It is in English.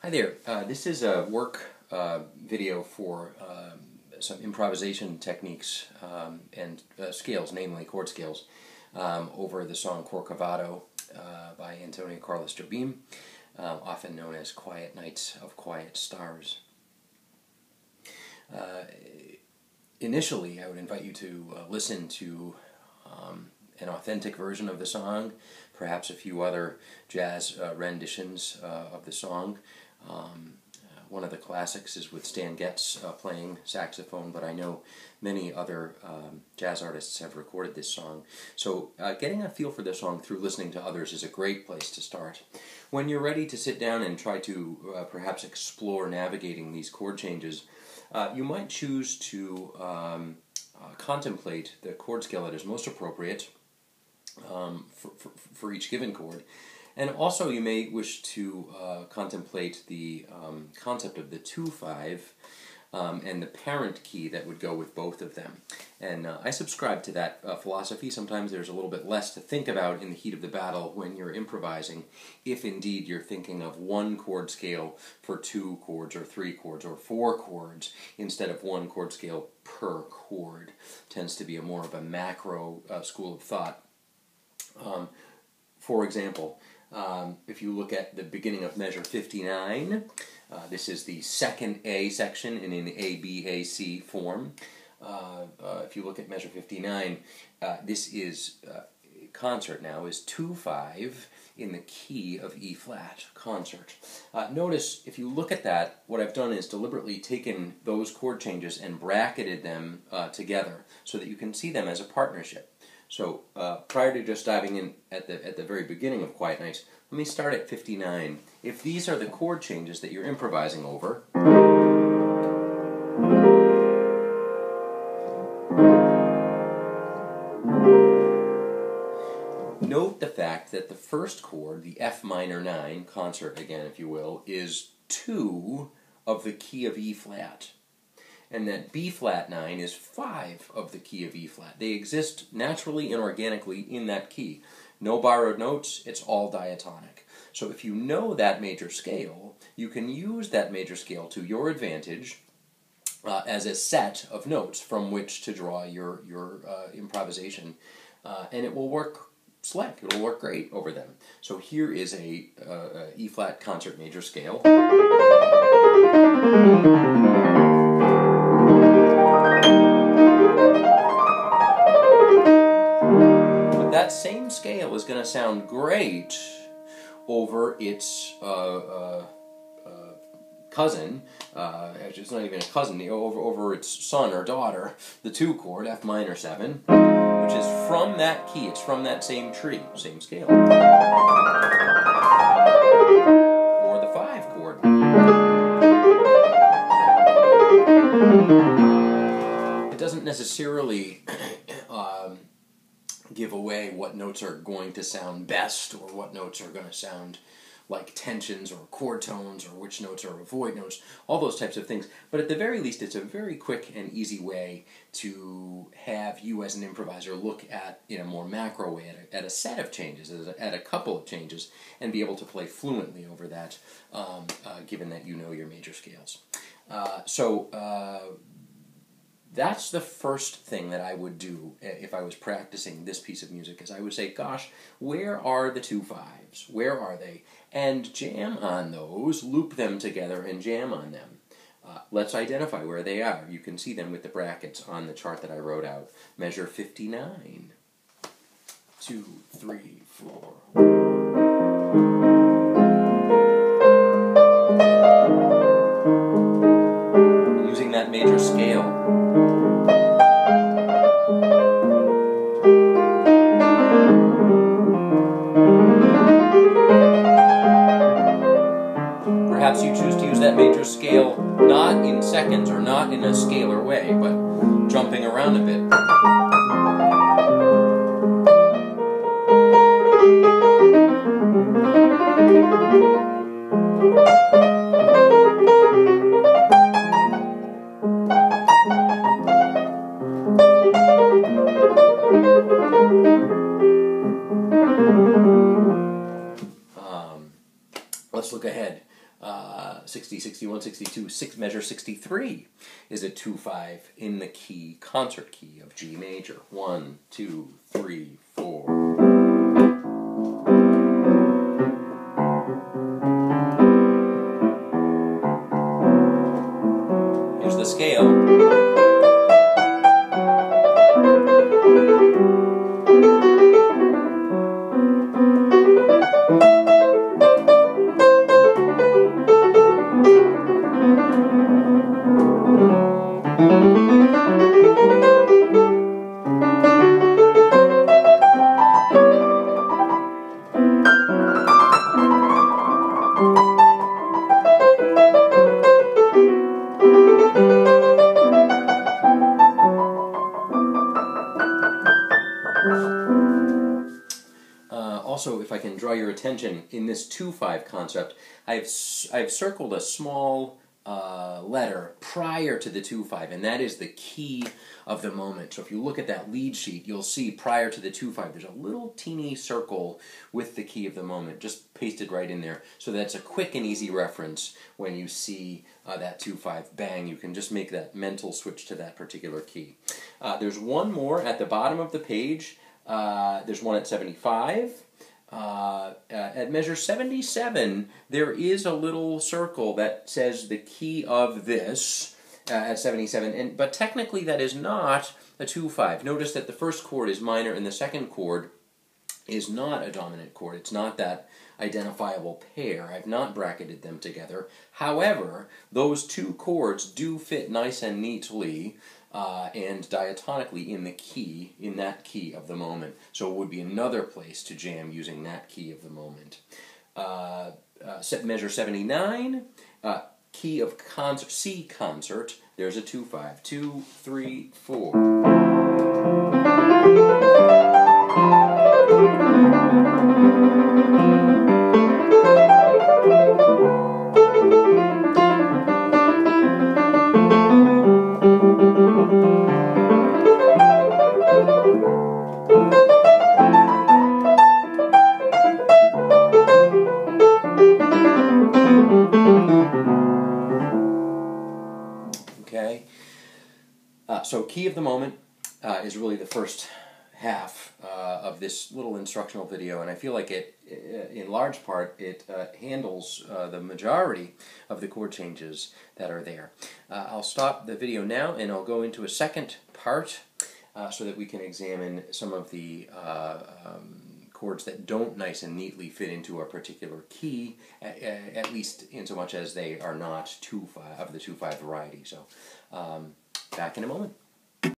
Hi there. This is a work video for some improvisation techniques and scales, namely chord scales, over the song Corcovado by Antonio Carlos Jobim, often known as Quiet Nights of Quiet Stars. Initially, I would invite you to listen to an authentic version of the song, perhaps a few other jazz renditions of the song. One of the classics is with Stan Getz playing saxophone, but I know many other jazz artists have recorded this song. So getting a feel for the song through listening to others is a great place to start. When you're ready to sit down and try to perhaps explore navigating these chord changes, you might choose to contemplate the chord scale that is most appropriate for each given chord. And also you may wish to contemplate the concept of the 2-5 and the parent key that would go with both of them. And I subscribe to that philosophy. Sometimes there's a little bit less to think about in the heat of the battle when you're improvising, if indeed you're thinking of one chord scale for 2 chords or 3 chords or 4 chords instead of one chord scale per chord. Tends to be more of a macro school of thought. For example, if you look at the beginning of measure 59, this is the second A section in an A-B-A-C form. If you look at measure 59, this is, concert now, is 2-5 in the key of E-flat, concert. Notice, if you look at that, what I've done is deliberately taken those chord changes and bracketed them together so that you can see them as a partnership. So prior to just diving in at the very beginning of Quiet Nights, let me start at 59. If these are the chord changes that you're improvising over, note the fact that the first chord, the F minor 9, concert again if you will, is 2 of the key of E-flat. And that B-flat 9 is 5 of the key of E-flat. They exist naturally and organically in that key. No borrowed notes, it's all diatonic. So if you know that major scale, you can use that major scale to your advantage as a set of notes from which to draw your improvisation. And it will work slick, it will work great over them. So here is a E-flat concert major scale. That same scale is going to sound great over its cousin, it's not even a cousin, over its son or daughter, the 2 chord, F minor 7, which is from that key, it's from that same tree, same scale. Or the 5 chord. It doesn't necessarily give away what notes are going to sound best or what notes are going to sound like tensions or chord tones or which notes are avoid notes, all those types of things. But at the very least, it's a very quick and easy way to have you as an improviser look at, in a more macro way, at a set of changes, at a couple of changes, and be able to play fluently over that, given that you know your major scales. That's the first thing that I would do if I was practicing this piece of music, is I would say, gosh, where are the 2-5s? Where are they? And jam on those, loop them together and jam on them. Let's identify where they are. You can see them with the brackets on the chart that I wrote out. Measure 59. 2, 3, 4. Using that major scale. Perhaps you choose to use that major scale not in seconds or not in a scalar way, but jumping around a bit. Let's look ahead. 60, 61, 62, measure 63 is a 2-5 in the key, concert key of G major. 1, 2, 3, 4. Here's the scale. Also, if I can draw your attention, in this 2-5 concept, I've circled a small letter prior to the 2-5, and that is the key of the moment. So if you look at that lead sheet, you'll see prior to the 2-5, there's a little teeny circle with the key of the moment, just pasted right in there. So that's a quick and easy reference when you see that 2-5, bang, you can just make that mental switch to that particular key. There's one more at the bottom of the page. There's one at 75. At measure 77, there is a little circle that says the key of this at 77, but technically that is not a 2-5. Notice that the first chord is minor and the second chord is not a dominant chord. It's not that identifiable pair. I've not bracketed them together. However, those two chords do fit nice and neatly and diatonically in that key of the moment. So it would be another place to jam using that key of the moment. Measure 79, key of concert, C concert, there's a 2-5. 2, 3, 4. Okay, so key of the moment is really the first half of this little instructional video, and I feel like it, in large part, it handles the majority of the chord changes that are there. I'll stop the video now, and I'll go into a second part so that we can examine some of the chords that don't nice and neatly fit into a particular key, at least in so much as they are not 2-5 of the 2-5 variety. So, back in a moment.